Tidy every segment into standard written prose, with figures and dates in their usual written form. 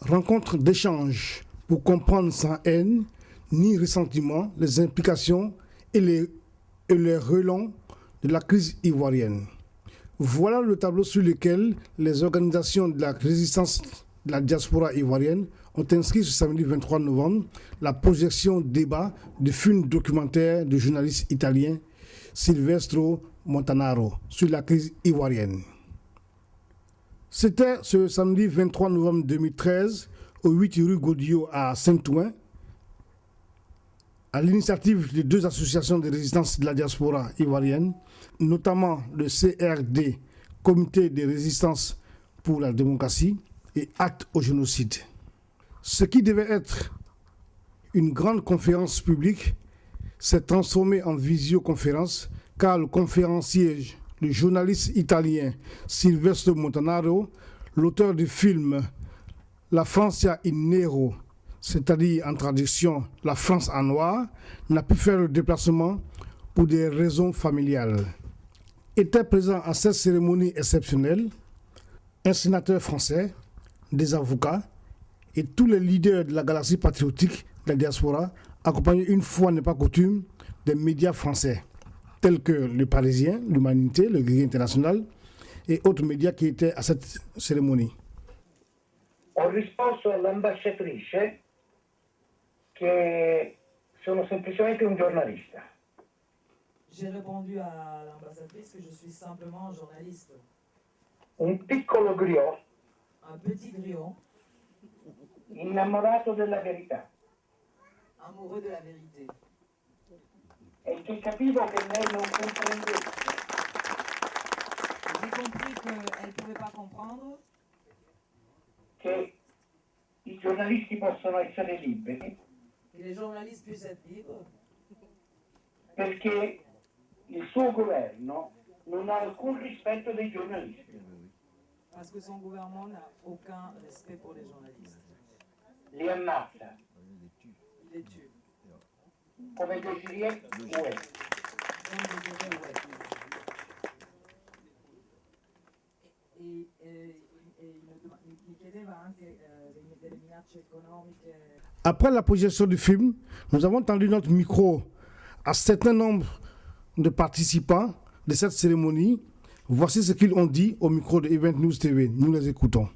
Rencontre d'échange pour comprendre sans haine ni ressentiment les implications et les relents de la crise ivoirienne. Voilà le tableau sur lequel les organisations de la résistance de la diaspora ivoirienne ont inscrit ce samedi 23 novembre la projection débat du film documentaire du journaliste italien Silvestro Montanaro sur la crise ivoirienne. C'était ce samedi 23 novembre 2013 au 8 rue Godillot à Saint-Ouen, à l'initiative de deux associations de résistance de la diaspora ivoirienne, notamment le CRD, Comité de résistance pour la démocratie, et Acte au génocide. Ce qui devait être une grande conférence publique s'est transformé en visioconférence car le conférencier, le journaliste italien Silvestro Montanaro, l'auteur du film La Francia in Nero, c'est-à-dire en traduction La France en noir, n'a pu faire le déplacement pour des raisons familiales. Étaient présents à cette cérémonie exceptionnelle un sénateur français, des avocats et tous les leaders de la galaxie patriotique de la diaspora, accompagnés une fois n'est pas coutume des médias français, tels que Le Parisien, l'Humanité, le Guerrier International et autres médias qui étaient à cette cérémonie. Ho risposto all'ambasciatrice che sono semplicemente un giornalista. J'ai répondu à l'ambassadrice que je suis simplement journaliste. Un piccolo griot Un petit griot, innamorato della verità amoureux de la vérité. e che capivo che lei non comprendesse J'ai compris qu'elle ne pouvait pas comprendre che i giornalisti possono essere liberi que les journalistes puissent être libres perché il suo governo non ha alcun rispetto dei giornalisti. parce que son gouvernement n'a aucun respect pour les journalistes. Li ammazza Il les tue. come Désiré Oué. Comme Désiré Oué. Mi chiedeva anche delle minacce economiche. Après la projection du film, nous avons tendu notre micro à certain nombre de participants de cette cérémonie. Voici ce qu'ils ont dit au micro de Event News TV. Nous les écoutons.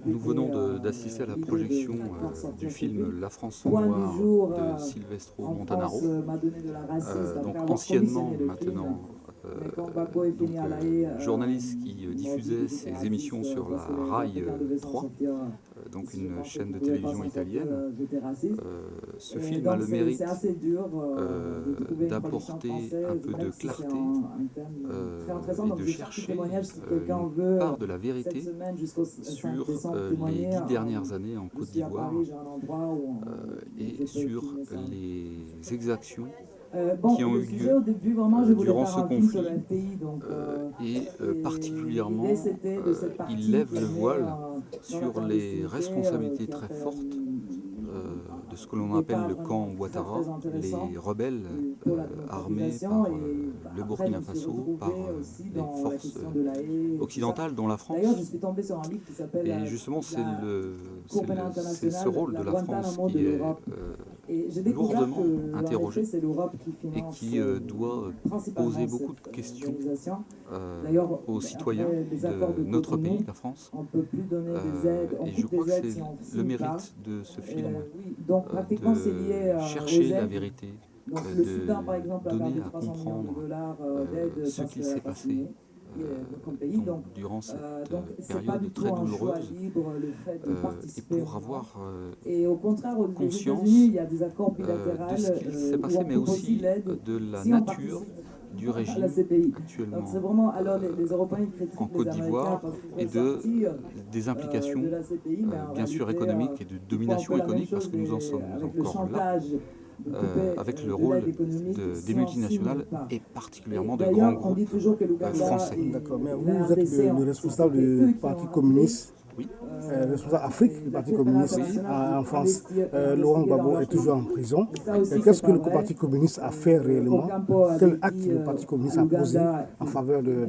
Nous venons d'assister à la projection du film La France en noir de Silvestro Montanaro, donc anciennement maintenant journaliste qui diffusait ses émissions sur la RAI 3, donc une chaîne de télévision italienne. Ce film a le mérite d'apporter un peu de clarté et de chercher une part de la vérité sur les 10 dernières années en Côte d'Ivoire et sur les exactions qui ont eu lieu durant ce conflit et particulièrement il lève le voile sur les responsabilités très fortes de ce que l'on appelle le camp Ouattara, les rebelles armés par le Burkina Faso, par les forces occidentales dont la France. Et justement c'est ce rôle de la France qui est lourdement interrogé et qui doit poser beaucoup de questions aux citoyens de notre pays, la France. Et je crois que c'est le mérite de ce film de chercher la vérité, de donner à comprendre ce qu'il s'est passé durant cette période très douloureuse et pour avoir conscience de ce qu'il s'est passé, mais aussi de la nature du régime actuellement en Côte d'Ivoire et des implications bien sûr économiques et de domination économique parce que nous en sommes encore là. Avec le rôle des multinationales et particulièrement de grands groupes français. D'accord, mais vous êtes le responsable du Parti communiste Oui. Responsable Afrique du Parti communiste en France. Laurent Gbagbo est toujours en prison. Qu'est-ce que le Parti communiste a fait réellement? Quel acte le Parti communiste a posé en faveur de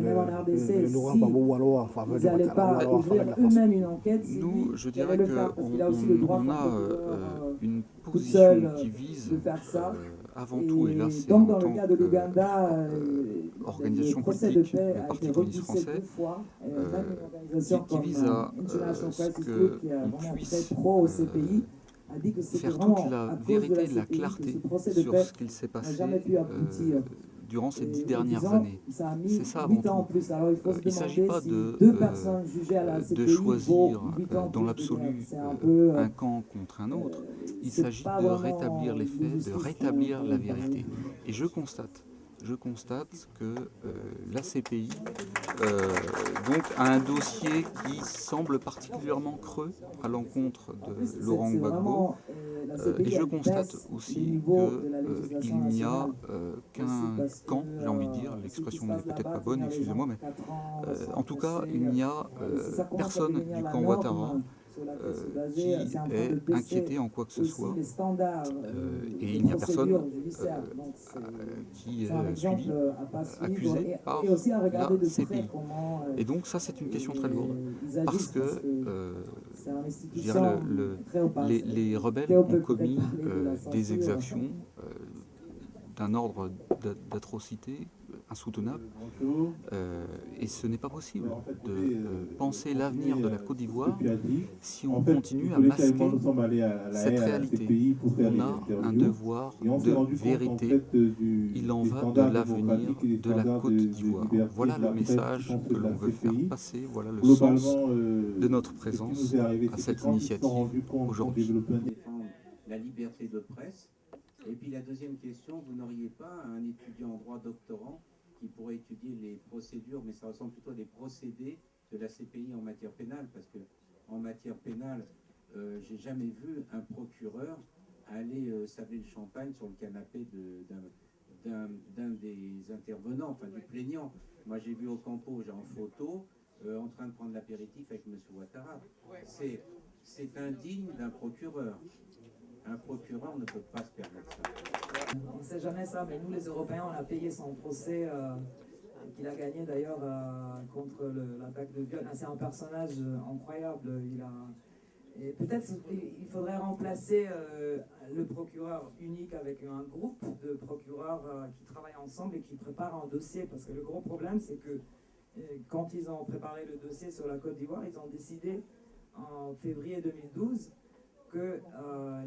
Laurent Gbagbo ou alors en faveur de Ouattara ou alors en faveur de la France? Nous, je dirais qu'on a une position qui vise avant tout, et là c'est en tant qu'organisation politique, le Parti communiste français, qui vise à ce qu'on puisse faire toute la vérité et la clarté sur ce qu'il s'est passé durant ces 10 dernières années. C'est ça avant tout. Il ne s'agit pas de choisir dans l'absolu un camp contre un autre. Il s'agit de rétablir les faits, de rétablir la vérité. Et je constate que la CPI donc a un dossier qui semble particulièrement creux à l'encontre de Laurent Gbagbo. Et je constate aussi qu'il n'y a qu'un camp, j'ai envie de dire, l'expression n'est peut-être pas bonne, excusez-moi, mais en tout cas, il n'y a personne du camp Ouattara qui est inquiété en quoi que ce soit, et il n'y a personne qui est suivi, accusé par la CPI. Et donc ça c'est une question très lourde, parce que je dirais, les rebelles ont commis des exactions d'un ordre d'atrocité insoutenable, et ce n'est pas possible de penser l'avenir de la Côte d'Ivoire si on continue à masquer cette réalité. On a un devoir de vérité, il en va de l'avenir de la Côte d'Ivoire. Voilà le message que l'on veut faire passer, voilà le sens de notre présence à cette initiative aujourd'hui. La liberté de presse. Et puis la deuxième question, vous n'auriez pas un étudiant en droit doctorant qui pourrait étudier les procédures, mais ça ressemble plutôt à des procédés de la CPI en matière pénale, parce que en matière pénale, j'ai jamais vu un procureur aller sabler le champagne sur le canapé d'un des intervenants, enfin du plaignant. Moi j'ai vu Ocampo, j'ai en photo, en train de prendre l'apéritif avec M. Ouattara. C'est indigne d'un procureur. Un procureur ne peut pas se permettre ça. On ne sait jamais ça, mais nous les Européens, on a payé son procès qu'il a gagné d'ailleurs contre l'attaque de viol. C'est un personnage incroyable. Et peut-être il faudrait remplacer le procureur unique avec un groupe de procureurs qui travaillent ensemble et qui préparent un dossier. Parce que le gros problème, c'est que quand ils ont préparé le dossier sur la Côte d'Ivoire, ils ont décidé en février 2012 que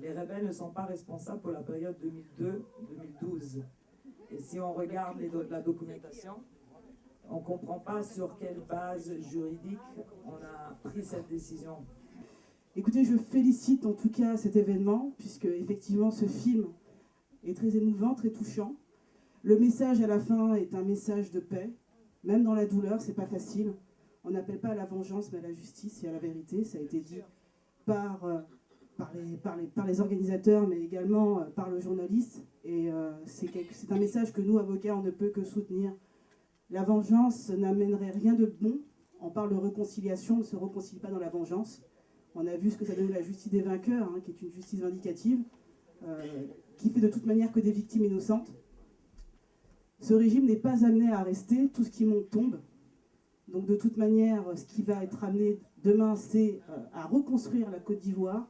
les rebelles ne sont pas responsables pour la période 2002-2012. Et si on regarde la documentation, on ne comprend pas sur quelle base juridique on a pris cette décision. Écoutez, je félicite en tout cas cet événement, puisque effectivement ce film est très émouvant, très touchant. Le message à la fin est un message de paix, même dans la douleur, c'est pas facile. On n'appelle pas à la vengeance, mais à la justice et à la vérité. Ça a été dit par les organisateurs, mais également par le journaliste. Et c'est un message que nous, avocats, on ne peut que soutenir. La vengeance n'amènerait rien de bon. On parle de réconciliation, on ne se réconcilie pas dans la vengeance. On a vu ce que ça donne la justice des vainqueurs, qui est une justice vindicative, qui fait de toute manière que des victimes innocentes. Ce régime n'est pas amené à rester, tout ce qui monte tombe. Donc de toute manière, ce qui va être amené demain, c'est à reconstruire la Côte d'Ivoire,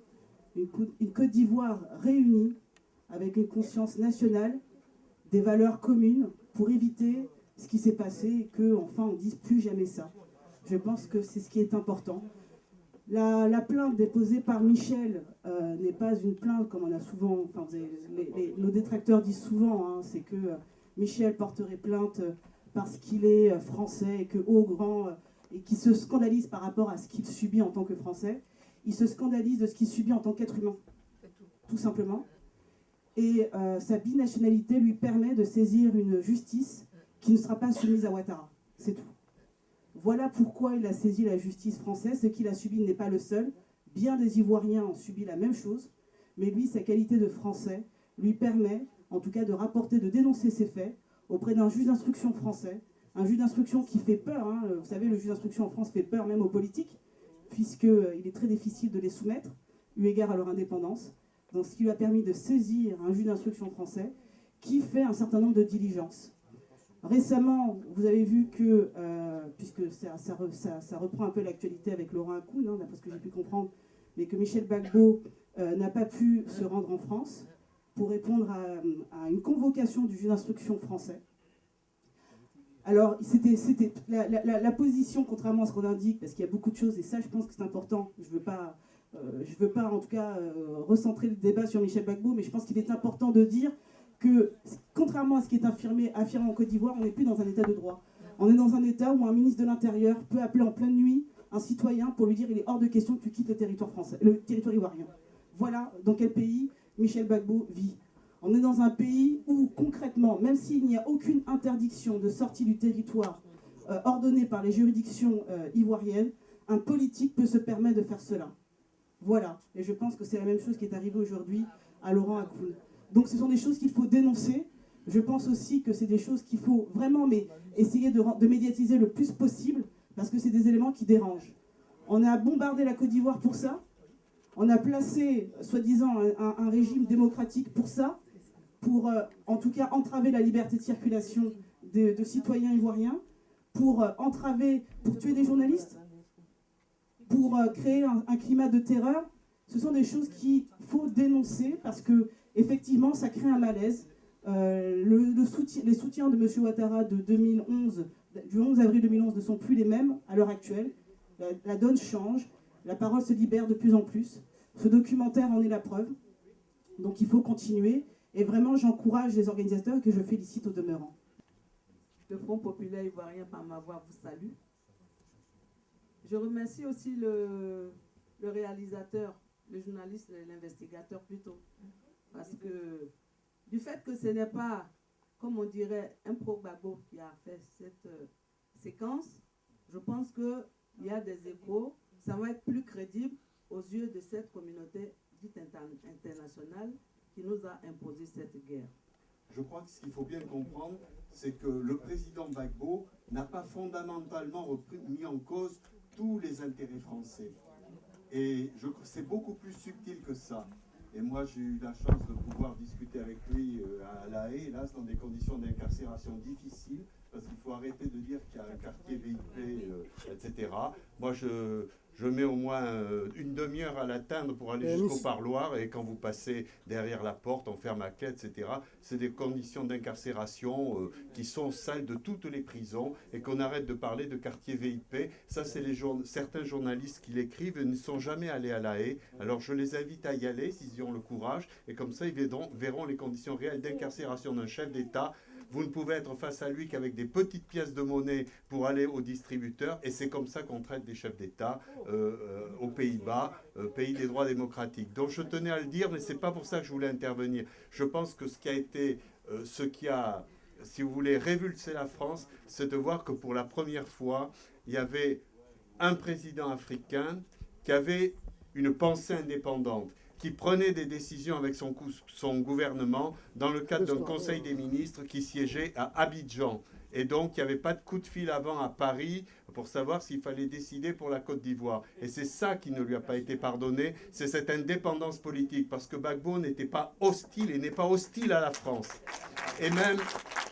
une Côte d'Ivoire réunie, avec une conscience nationale, des valeurs communes, pour éviter ce qui s'est passé et qu'enfin on ne dise plus jamais ça. Je pense que c'est ce qui est important. La plainte déposée par Michel n'est pas une plainte comme on a souvent, nos détracteurs disent souvent, c'est que Michel porterait plainte parce qu'il est français et que et qui se scandalise par rapport à ce qu'il subit en tant que français. Il se scandalise de ce qu'il subit en tant qu'être humain, tout simplement. Et sa binationalité lui permet de saisir une justice qui ne sera pas soumise à Ouattara. C'est tout. Voilà pourquoi il a saisi la justice française. Ce qu'il a subi n'est pas le seul. Bien des Ivoiriens ont subi la même chose. Mais lui, sa qualité de français lui permet, en tout cas, de rapporter, de dénoncer ces faits auprès d'un juge d'instruction français. Un juge d'instruction qui fait peur. Vous savez, le juge d'instruction en France fait peur même aux politiques, puisqu'il est très difficile de les soumettre, eu égard à leur indépendance. Donc, ce qui lui a permis de saisir un juge d'instruction français qui fait un certain nombre de diligences. Récemment, vous avez vu que, puisque ça reprend un peu l'actualité avec Laurent Hakoun, hein, d'après ce que j'ai pu comprendre, mais que Michel Gbagbo n'a pas pu se rendre en France pour répondre à une convocation du juge d'instruction français. Alors, c'était la position, contrairement à ce qu'on indique, parce qu'il y a beaucoup de choses, et ça, je pense que c'est important. Je veux pas, en tout cas, recentrer le débat sur Michel Gbagbo, mais je pense qu'il est important de dire que, contrairement à ce qui est affirmé en Côte d'Ivoire, on n'est plus dans un état de droit. On est dans un état où un ministre de l'Intérieur peut appeler en pleine nuit un citoyen pour lui dire il est hors de question que tu quittes le territoire ivoirien. Voilà dans quel pays Michel Gbagbo vit. On est dans un pays où, concrètement, même s'il n'y a aucune interdiction de sortie du territoire ordonnée par les juridictions ivoiriennes, un politique peut se permettre de faire cela. Voilà. Et je pense que c'est la même chose qui est arrivée aujourd'hui à Laurent Hakoun. Donc ce sont des choses qu'il faut dénoncer. Je pense aussi que c'est des choses qu'il faut vraiment essayer de médiatiser le plus possible, parce que c'est des éléments qui dérangent. On a bombardé la Côte d'Ivoire pour ça. On a placé, soi-disant, un régime démocratique pour ça, pour en tout cas entraver la liberté de circulation de citoyens ivoiriens, pour tuer des journalistes, pour créer un climat de terreur. Ce sont des choses qu'il faut dénoncer parce que effectivement, ça crée un malaise. Les soutiens de M. Ouattara du 11 avril 2011 ne sont plus les mêmes à l'heure actuelle. La donne change, la parole se libère de plus en plus. Ce documentaire en est la preuve. Donc il faut continuer. Et vraiment, j'encourage les organisateurs que je félicite au demeurant. Le Front populaire ivoirien, par ma voix, vous salue. Je remercie aussi le réalisateur, le journaliste, l'investigateur plutôt. Parce que du fait que ce n'est pas, comme on dirait, un pro-Gbagbo qui a fait cette séquence, je pense qu'il y a des échos, ça va être plus crédible aux yeux de cette communauté dite internationale qui nous a imposé cette guerre. Je crois que ce qu'il faut bien comprendre, c'est que le président Gbagbo n'a pas fondamentalement mis en cause tous les intérêts français. Et c'est beaucoup plus subtil que ça. Et moi, j'ai eu la chance de pouvoir discuter avec lui à La Haye, hélas, dans des conditions d'incarcération difficiles, parce qu'il faut arrêter de dire qu'il y a un quartier VIP, etc. Moi, je mets au moins une demi-heure à l'atteindre pour aller jusqu'au parloir, et quand vous passez derrière la porte, on ferme la clé, etc. C'est des conditions d'incarcération qui sont celles de toutes les prisons, et qu'on arrête de parler de quartier VIP. Ça, c'est certains journalistes qui l'écrivent et ne sont jamais allés à La Haye. Alors je les invite à y aller s'ils y ont le courage, et comme ça ils verront les conditions réelles d'incarcération d'un chef d'État. Vous ne pouvez être face à lui qu'avec des petites pièces de monnaie pour aller au distributeur. Et c'est comme ça qu'on traite des chefs d'État aux Pays-Bas, pays des droits démocratiques. Donc je tenais à le dire, mais ce n'est pas pour ça que je voulais intervenir. Je pense que ce qui a, si vous voulez, révulsé la France, c'est de voir que pour la première fois, il y avait un président africain qui avait une pensée indépendante, qui prenait des décisions avec son gouvernement dans le cadre d'un conseil des ministres qui siégeait à Abidjan. Et donc, il n'y avait pas de coup de fil avant à Paris pour savoir s'il fallait décider pour la Côte d'Ivoire. Et c'est ça qui ne lui a pas été pardonné, c'est cette indépendance politique, parce que Gbagbo n'était pas hostile et n'est pas hostile à la France. Et même,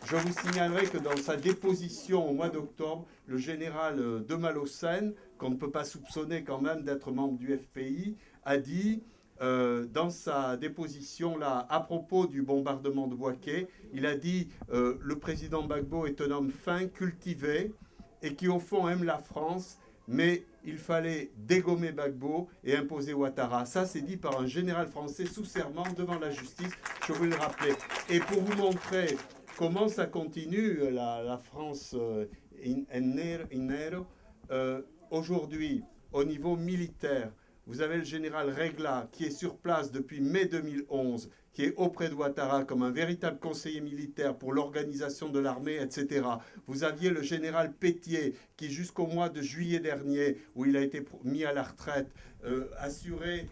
je vous signalerai que dans sa déposition au mois d'octobre, le général de Malocène, qu'on ne peut pas soupçonner quand même d'être membre du FPI, a dit... dans sa déposition là, à propos du bombardement de Bouaké, il a dit le président Gbagbo est un homme fin, cultivé, et qui au fond aime la France, mais il fallait dégommer Gbagbo et imposer Ouattara. Ça, c'est dit par un général français sous serment devant la justice, je veux le rappeler. Et pour vous montrer comment ça continue, la France aujourd'hui, au niveau militaire, vous avez le général Regla qui est sur place depuis mai 2011, qui est auprès de Ouattara comme un véritable conseiller militaire pour l'organisation de l'armée, etc. Vous aviez le général Pétier qui, jusqu'au mois de juillet dernier, où il a été mis à la retraite, assurait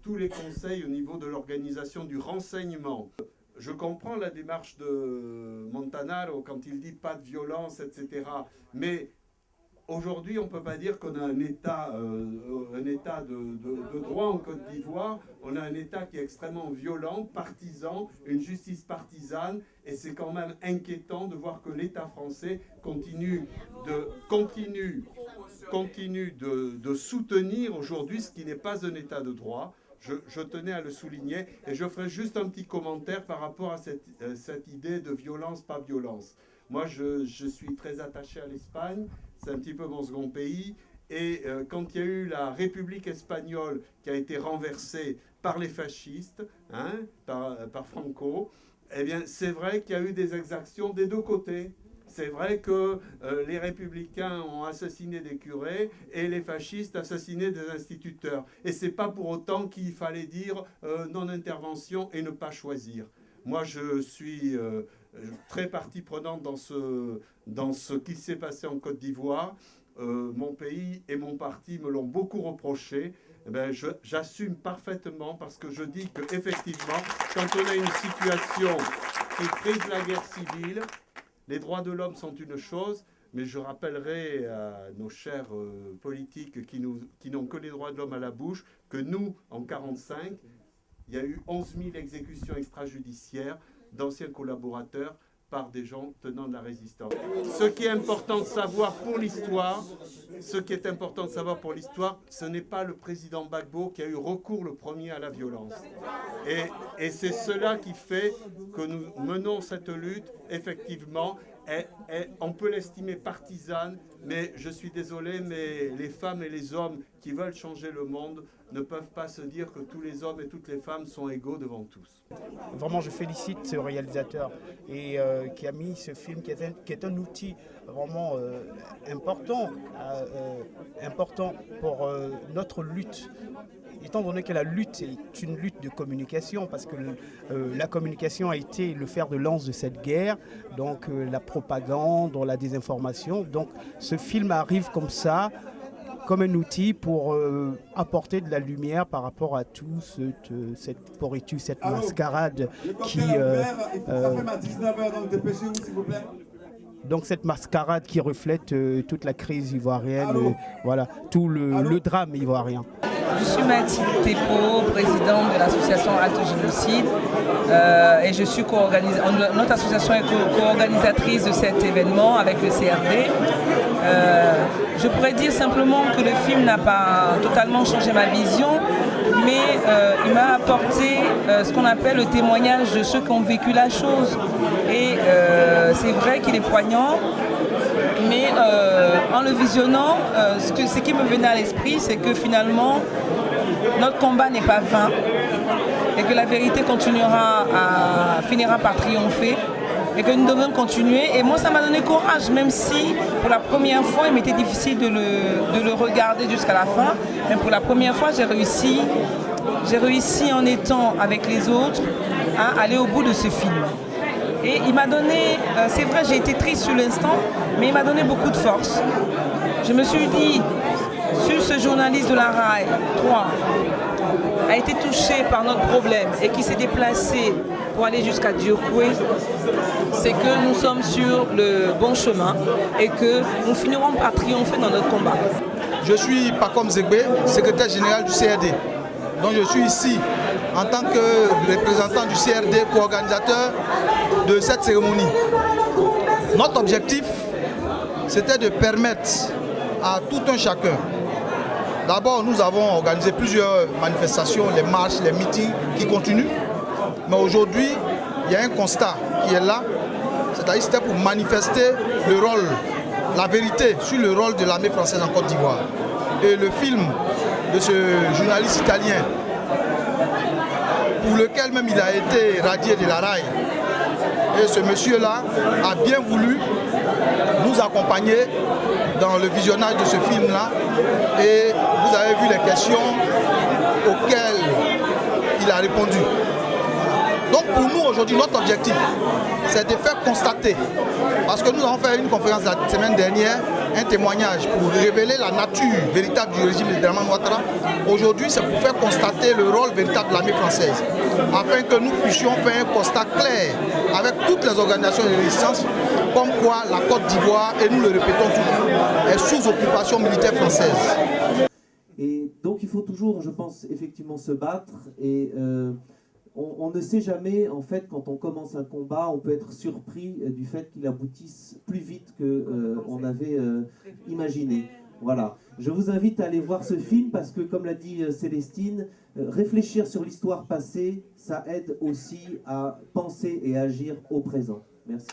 tous les conseils au niveau de l'organisation du renseignement. Je comprends la démarche de Montanaro quand il dit pas de violence, etc. Mais aujourd'hui, on ne peut pas dire qu'on a un État de droit en Côte d'Ivoire. On a un État qui est extrêmement violent, partisan, une justice partisane, et c'est quand même inquiétant de voir que l'État français continue de soutenir aujourd'hui ce qui n'est pas un État de droit. Je tenais à le souligner, et je ferai juste un petit commentaire par rapport à cette idée de violence, pas violence. Moi, je suis très attaché à l'Espagne, c'est un petit peu mon second pays, et quand il y a eu la République espagnole qui a été renversée par les fascistes, par Franco, eh bien, c'est vrai qu'il y a eu des exactions des deux côtés. C'est vrai que les républicains ont assassiné des curés et les fascistes assassiné des instituteurs. Et ce n'est pas pour autant qu'il fallait dire non-intervention et ne pas choisir. Moi, je suis très partie prenante dans ce qui s'est passé en Côte d'Ivoire. Mon pays et mon parti me l'ont beaucoup reproché. Eh bien, j'assume parfaitement parce que je dis qu'effectivement, quand on a une situation qui frise la guerre civile, les droits de l'homme sont une chose, mais je rappellerai à nos chers politiques qui n'ont que les droits de l'homme à la bouche que nous, en 1945, il y a eu 11 000 exécutions extrajudiciaires d'anciens collaborateurs par des gens tenant de la résistance. Ce qui est important de savoir pour l'histoire, ce n'est pas le président Gbagbo qui a eu recours le premier à la violence. Et c'est cela qui fait que nous menons cette lutte, effectivement. On peut l'estimer partisane, mais je suis désolé, mais les femmes et les hommes qui veulent changer le monde ne peuvent pas se dire que tous les hommes et toutes les femmes sont égaux devant tous. Vraiment, je félicite ce réalisateur et qui a mis ce film qui est un outil vraiment important pour notre lutte. Étant donné que la lutte est une lutte de communication, parce que la communication a été le fer de lance de cette guerre, donc la propagande, la désinformation. Donc ce film arrive comme ça, comme un outil pour apporter de la lumière par rapport à tout cette pourriture, cette mascarade qui... ça fait ma 19h, donc dépêchez-vous s'il vous plaît. Donc cette mascarade qui reflète toute la crise ivoirienne, voilà, tout le drame ivoirien. Je suis Mathilde Thépeau, présidente de l'association Halte au Génocide, et je suis notre association est co-organisatrice de cet événement avec le CRD. Je pourrais dire simplement que le film n'a pas totalement changé ma vision, mais il m'a apporté ce qu'on appelle le témoignage de ceux qui ont vécu la chose. Et c'est vrai qu'il est poignant, mais en le visionnant, ce qui me venait à l'esprit, c'est que finalement, notre combat n'est pas vain et que la vérité finira par triompher et que nous devons continuer. Et moi, ça m'a donné courage, même si pour la première fois, il m'était difficile de le regarder jusqu'à la fin. Mais pour la première fois, j'ai réussi en étant avec les autres à aller au bout de ce film. Et il m'a donné, c'est vrai, j'ai été triste sur l'instant, mais il m'a donné beaucoup de force. Je me suis dit, si ce journaliste de la RAI 3 a été touché par notre problème et qui s'est déplacé pour aller jusqu'à Diokwe, c'est que nous sommes sur le bon chemin et que nous finirons par triompher dans notre combat. Je suis Pacom Zegbe, secrétaire général du CRD. Donc je suis ici en tant que représentant du CRD, co-organisateur de cette cérémonie. Notre objectif, c'était de permettre à tout un chacun. D'abord, nous avons organisé plusieurs manifestations, les marches, les meetings qui continuent. Mais aujourd'hui, il y a un constat qui est là, c'est-à-dire que c'était pour manifester le rôle, la vérité sur le rôle de l'armée française en Côte d'Ivoire. Et le film de ce journaliste italien, pour lequel même il a été radié de la RAI. Et ce monsieur-là a bien voulu nous accompagner dans le visionnage de ce film-là. Et vous avez vu les questions auxquelles il a répondu. Donc pour nous aujourd'hui, notre objectif, c'est de faire constater, parce que nous avons fait une conférence la semaine dernière, un témoignage pour révéler la nature véritable du régime de Dramane Ouattara. Aujourd'hui, c'est pour faire constater le rôle véritable de l'armée française, afin que nous puissions faire un constat clair avec toutes les organisations de résistance comme quoi la Côte d'Ivoire, et nous le répétons toujours, est sous occupation militaire française. Et donc il faut toujours, je pense, effectivement se battre et on ne sait jamais, en fait, quand on commence un combat, on peut être surpris du fait qu'il aboutisse plus vite qu'on avait imaginé. Voilà. Je vous invite à aller voir ce film parce que, comme l'a dit Célestine, réfléchir sur l'histoire passée, ça aide aussi à penser et agir au présent. Merci.